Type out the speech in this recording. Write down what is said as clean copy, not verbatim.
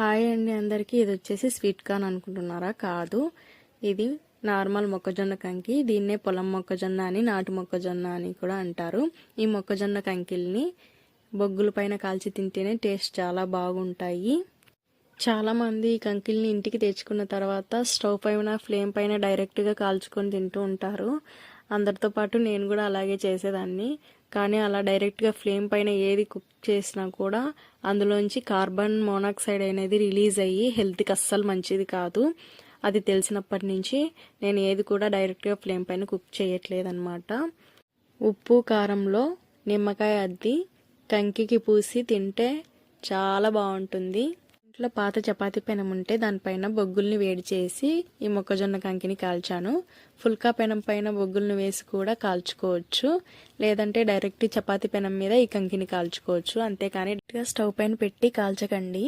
Hi అండి అందరికీ. ఇది వచ్చేసి స్వీట్ కార్న్ అనుకుంటున్నారా? కాదు, ఇది నార్మల్ మొక్కజొన్న కంకి. దీన్నే పొలం మొక్కజొన్న అని, నాటు మొక్కజొన్న అని కూడా అంటారు. ఈ మొక్కజొన్న కంకిల్ని బొగ్గుల పైన కాల్చి తింటేనే టేస్ట్ చాలా బాగుంటాయి. చాలామంది ఈ కంకిల్ని ఇంటికి తెచ్చుకున్న తర్వాత స్టవ్ పైన ఫ్లేమ్ పైన డైరెక్ట్గా కాల్చుకొని తింటూ ఉంటారు. అందరితో పాటు నేను కూడా అలాగే చేసేదాన్ని. కానీ అలా డైరెక్ట్గా ఫ్లేమ్ పైన ఏది కుక్ చేసినా కూడా అందులోంచి కార్బన్ మోనాక్సైడ్ అనేది రిలీజ్ అయ్యి హెల్త్కి అస్సలు మంచిది కాదు. అది తెలిసినప్పటి నుంచి నేను ఏది కూడా డైరెక్ట్గా ఫ్లేమ్ పైన కుక్ చేయట్లేదన్నమాట. ఉప్పు కారంలో నిమ్మకాయ అద్ది కంకికి పూసి తింటే చాలా బాగుంటుంది. ఇంట్లో పాత చపాతీ పెనం ఉంటే దానిపైన బొగ్గుల్ని వేడి చేసి ఈ మొక్కజొన్న కంకిని కాల్చాను. ఫుల్కా పెనం పైన బొగ్గుల్ని వేసి కూడా కాల్చుకోవచ్చు, లేదంటే డైరెక్ట్ చపాతీ పెనం మీద ఈ కంకిని కాల్చుకోవచ్చు. అంతేకాని స్టవ్ పైన పెట్టి కాల్చకండి.